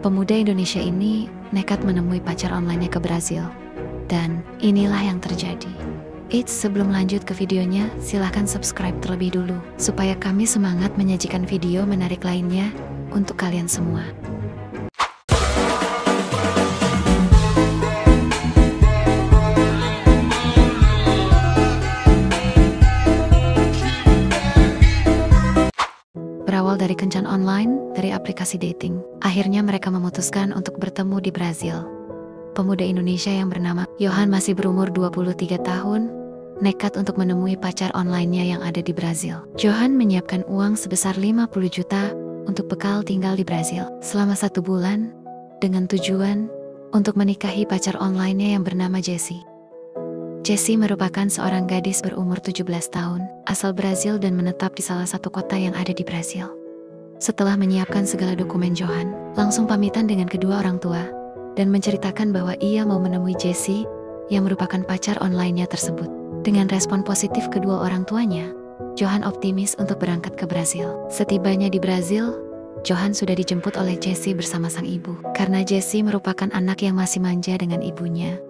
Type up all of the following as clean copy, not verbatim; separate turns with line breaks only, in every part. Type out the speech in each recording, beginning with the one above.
Pemuda Indonesia ini nekat menemui pacar online-nya ke Brazil. Dan inilah yang terjadi. Eits, sebelum lanjut ke videonya, silahkan subscribe terlebih dulu, supaya kami semangat menyajikan video menarik lainnya untuk kalian semua. Berawal dari kencan online, dari aplikasi dating, akhirnya mereka memutuskan untuk bertemu di Brazil. Pemuda Indonesia yang bernama Johan masih berumur 23 tahun, nekat untuk menemui pacar online-nya yang ada di Brazil. Johan menyiapkan uang sebesar 50 juta untuk bekal tinggal di Brazil selama 1 bulan, dengan tujuan untuk menikahi pacar online-nya yang bernama Jessie. Jessie merupakan seorang gadis berumur 17 tahun, asal Brazil dan menetap di salah satu kota yang ada di Brazil. Setelah menyiapkan segala dokumen, Johan langsung pamitan dengan kedua orang tua dan menceritakan bahwa ia mau menemui Jessie yang merupakan pacar online-nya tersebut. Dengan respon positif kedua orang tuanya, Johan optimis untuk berangkat ke Brazil. Setibanya di Brazil, Johan sudah dijemput oleh Jessie bersama sang ibu. Karena Jessie merupakan anak yang masih manja dengan ibunya,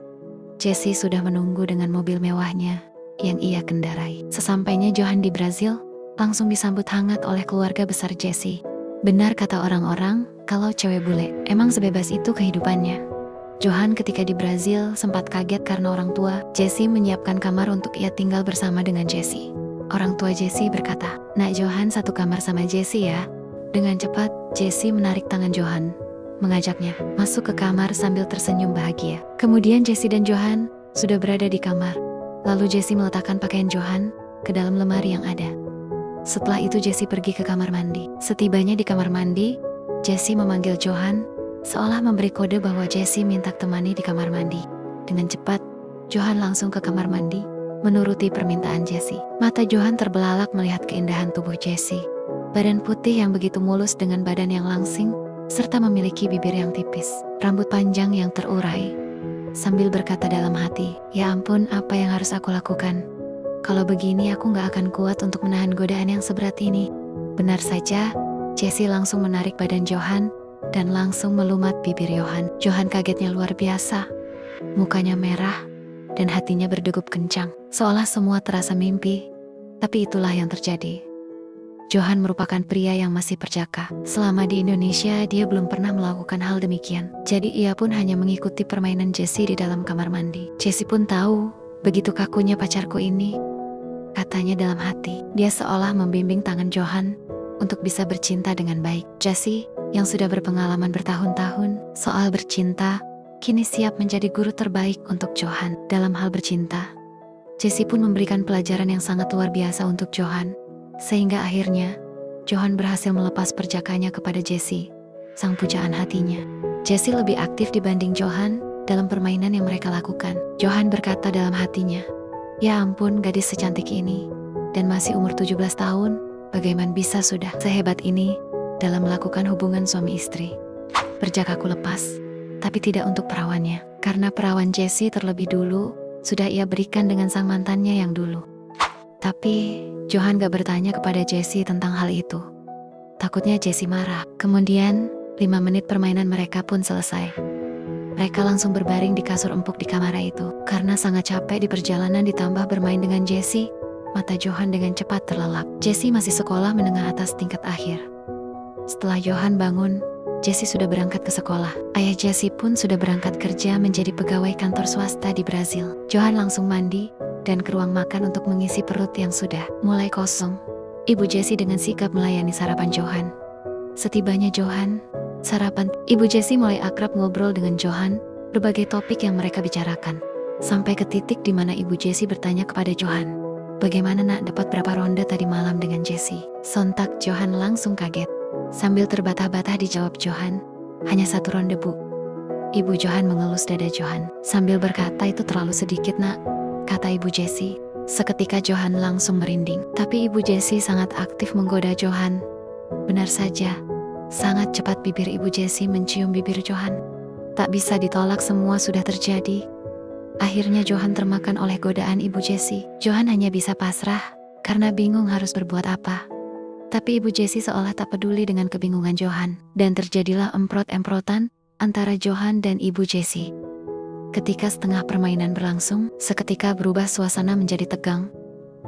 Jessie sudah menunggu dengan mobil mewahnya yang ia kendarai. Sesampainya Johan di Brazil, langsung disambut hangat oleh keluarga besar Jessie. Benar kata orang-orang, kalau cewek bule, emang sebebas itu kehidupannya. Johan ketika di Brazil sempat kaget karena orang tua Jessie menyiapkan kamar untuk ia tinggal bersama dengan Jessie. Orang tua Jessie berkata, "Nak Johan satu kamar sama Jessie ya." Dengan cepat, Jessie menarik tangan Johan, mengajaknya masuk ke kamar sambil tersenyum bahagia. Kemudian Jessie dan Johan sudah berada di kamar. Lalu Jessie meletakkan pakaian Johan ke dalam lemari yang ada. Setelah itu Jessie pergi ke kamar mandi. Setibanya di kamar mandi, Jessie memanggil Johan seolah memberi kode bahwa Jessie minta temani di kamar mandi. Dengan cepat, Johan langsung ke kamar mandi, menuruti permintaan Jessie. Mata Johan terbelalak melihat keindahan tubuh Jessie. Badan putih yang begitu mulus dengan badan yang langsing, serta memiliki bibir yang tipis, rambut panjang yang terurai. Sambil berkata dalam hati, "Ya ampun, apa yang harus aku lakukan? Kalau begini aku gak akan kuat untuk menahan godaan yang seberat ini." Benar saja, Jessie langsung menarik badan Johan dan langsung melumat bibir Johan. Johan kagetnya luar biasa. Mukanya merah dan hatinya berdegup kencang, seolah semua terasa mimpi. Tapi itulah yang terjadi. Johan merupakan pria yang masih perjaka. Selama di Indonesia, dia belum pernah melakukan hal demikian. Jadi ia pun hanya mengikuti permainan Jessie di dalam kamar mandi. Jessie pun tahu, begitu kakunya pacarku ini, katanya dalam hati. Dia seolah membimbing tangan Johan untuk bisa bercinta dengan baik. Jessie, yang sudah berpengalaman bertahun-tahun soal bercinta, kini siap menjadi guru terbaik untuk Johan dalam hal bercinta. Jessie pun memberikan pelajaran yang sangat luar biasa untuk Johan, sehingga akhirnya Johan berhasil melepas perjakanya kepada Jessie, sang pujaan hatinya. Jessie lebih aktif dibanding Johan dalam permainan yang mereka lakukan. Johan berkata dalam hatinya, "Ya ampun, gadis secantik ini dan masih umur 17 tahun, bagaimana bisa sudah sehebat ini dalam melakukan hubungan suami istri." Perjakaku lepas, tapi tidak untuk perawannya, karena perawan Jessie terlebih dulu sudah ia berikan dengan sang mantannya yang dulu. Tapi Johan gak bertanya kepada Jessie tentang hal itu. Takutnya Jessie marah. Kemudian 5 menit permainan mereka pun selesai. Mereka langsung berbaring di kasur empuk di kamar itu. Karena sangat capek di perjalanan ditambah bermain dengan Jessie, mata Johan dengan cepat terlelap. Jessie masih sekolah menengah atas tingkat akhir. Setelah Johan bangun, Jessie sudah berangkat ke sekolah. Ayah Jessie pun sudah berangkat kerja menjadi pegawai kantor swasta di Brazil. Johan langsung mandi dan ke ruang makan untuk mengisi perut yang sudah mulai kosong. Ibu Jessie dengan sigap melayani sarapan Johan. Setibanya Johan sarapan, Ibu Jessie mulai akrab ngobrol dengan Johan, berbagai topik yang mereka bicarakan. Sampai ke titik di mana Ibu Jessie bertanya kepada Johan, "Bagaimana nak, dapat berapa ronde tadi malam dengan Jessie?" Sontak Johan langsung kaget. Sambil terbatah-batah dijawab Johan, "Hanya 1 ronde, Bu." Ibu Johan mengelus dada Johan sambil berkata, "Itu terlalu sedikit, nak," kata Ibu Jessie. Seketika Johan langsung merinding. Tapi Ibu Jessie sangat aktif menggoda Johan. Benar saja, sangat cepat bibir Ibu Jessie mencium bibir Johan. Tak bisa ditolak, semua sudah terjadi. Akhirnya Johan termakan oleh godaan Ibu Jessie. Johan hanya bisa pasrah karena bingung harus berbuat apa. Tapi Ibu Jessie seolah tak peduli dengan kebingungan Johan, dan terjadilah emprot-emprotan antara Johan dan Ibu Jessie. Ketika setengah permainan berlangsung, seketika berubah suasana menjadi tegang.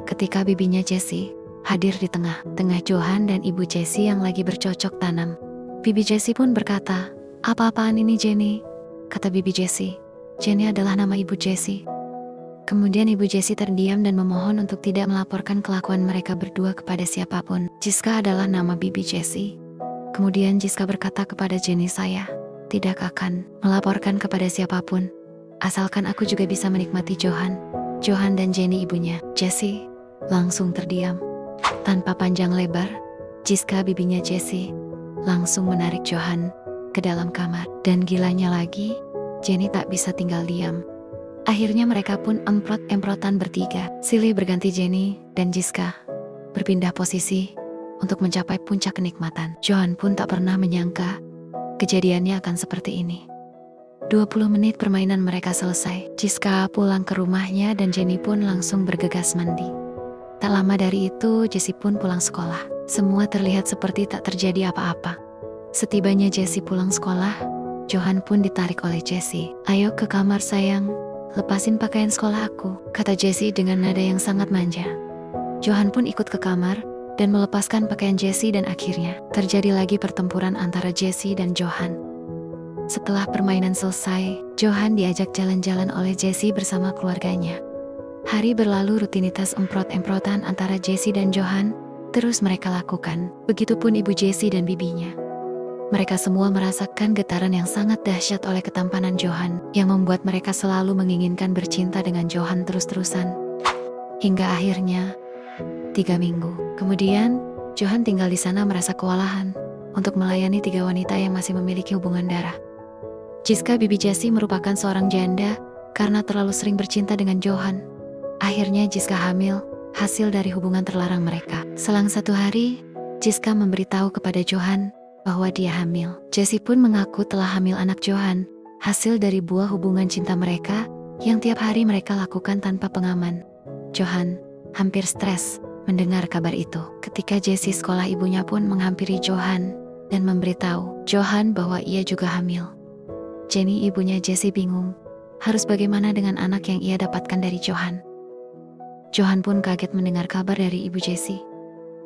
Ketika bibinya Jessie hadir di tengah-tengah Johan dan Ibu Jessie yang lagi bercocok tanam. Bibi Jessie pun berkata, "Apa-apaan ini Jenny?" Kata Bibi Jessie, "Jenny adalah nama Ibu Jessie." Kemudian Ibu Jessie terdiam dan memohon untuk tidak melaporkan kelakuan mereka berdua kepada siapapun. Jiska adalah nama Bibi Jessie. Kemudian Jiska berkata kepada Jenny, "Saya tidak akan melaporkan kepada siapapun, asalkan aku juga bisa menikmati Johan." Johan dan Jenny ibunya Jessie langsung terdiam. Tanpa panjang lebar, Jiska bibinya Jessie langsung menarik Johan ke dalam kamar. Dan gilanya lagi, Jenny tak bisa tinggal diam. Akhirnya mereka pun emprot-emprotan bertiga. Silih berganti Jenny dan Jiska berpindah posisi untuk mencapai puncak kenikmatan. Johan pun tak pernah menyangka kejadiannya akan seperti ini. 20 menit permainan mereka selesai. Jiska pulang ke rumahnya dan Jenny pun langsung bergegas mandi. Tak lama dari itu, Jessie pun pulang sekolah. Semua terlihat seperti tak terjadi apa-apa. Setibanya Jessie pulang sekolah, Johan pun ditarik oleh Jessie. "Ayo ke kamar sayang, lepasin pakaian sekolah aku," kata Jessie dengan nada yang sangat manja. Johan pun ikut ke kamar dan melepaskan pakaian Jessie dan akhirnya terjadi lagi pertempuran antara Jessie dan Johan. Setelah permainan selesai, Johan diajak jalan-jalan oleh Jessie bersama keluarganya. Hari berlalu, rutinitas emprot-emprotan antara Jessie dan Johan terus mereka lakukan. Begitupun Ibu Jessie dan bibinya. Mereka semua merasakan getaran yang sangat dahsyat oleh ketampanan Johan, yang membuat mereka selalu menginginkan bercinta dengan Johan terus-terusan. Hingga akhirnya, 3 minggu kemudian, Johan tinggal di sana merasa kewalahan untuk melayani 3 wanita yang masih memiliki hubungan darah. Jiska bibi Jessie merupakan seorang janda karena terlalu sering bercinta dengan Johan. Akhirnya Jiska hamil, hasil dari hubungan terlarang mereka. Selang 1 hari, Jiska memberitahu kepada Johan bahwa dia hamil. Jessie pun mengaku telah hamil anak Johan, hasil dari buah hubungan cinta mereka yang tiap hari mereka lakukan tanpa pengaman. Johan hampir stres mendengar kabar itu. Ketika Jessie sekolah, ibunya pun menghampiri Johan dan memberitahu Johan bahwa ia juga hamil. Jenny, ibunya Jessie, bingung harus bagaimana dengan anak yang ia dapatkan dari Johan. Johan pun kaget mendengar kabar dari Ibu Jessie.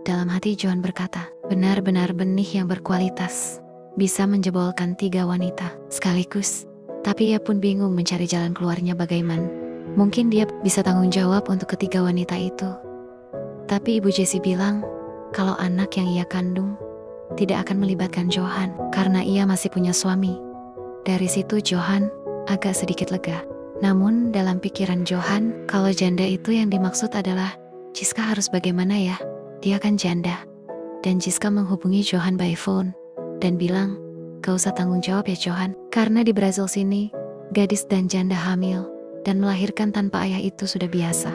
Dalam hati Johan berkata, benar-benar benih yang berkualitas, bisa menjebolkan 3 wanita sekaligus. Tapi ia pun bingung mencari jalan keluarnya bagaimana. Mungkin dia bisa tanggung jawab untuk ketiga wanita itu. Tapi Ibu Jessie bilang, kalau anak yang ia kandung tidak akan melibatkan Johan karena ia masih punya suami. Dari situ Johan agak sedikit lega. Namun dalam pikiran Johan, kalau janda itu yang dimaksud adalah Jiska, harus bagaimana ya? Dia kan janda. Dan Jiska menghubungi Johan by phone dan bilang, "Gak usah tanggung jawab ya Johan, karena di Brazil sini, gadis dan janda hamil dan melahirkan tanpa ayah itu sudah biasa."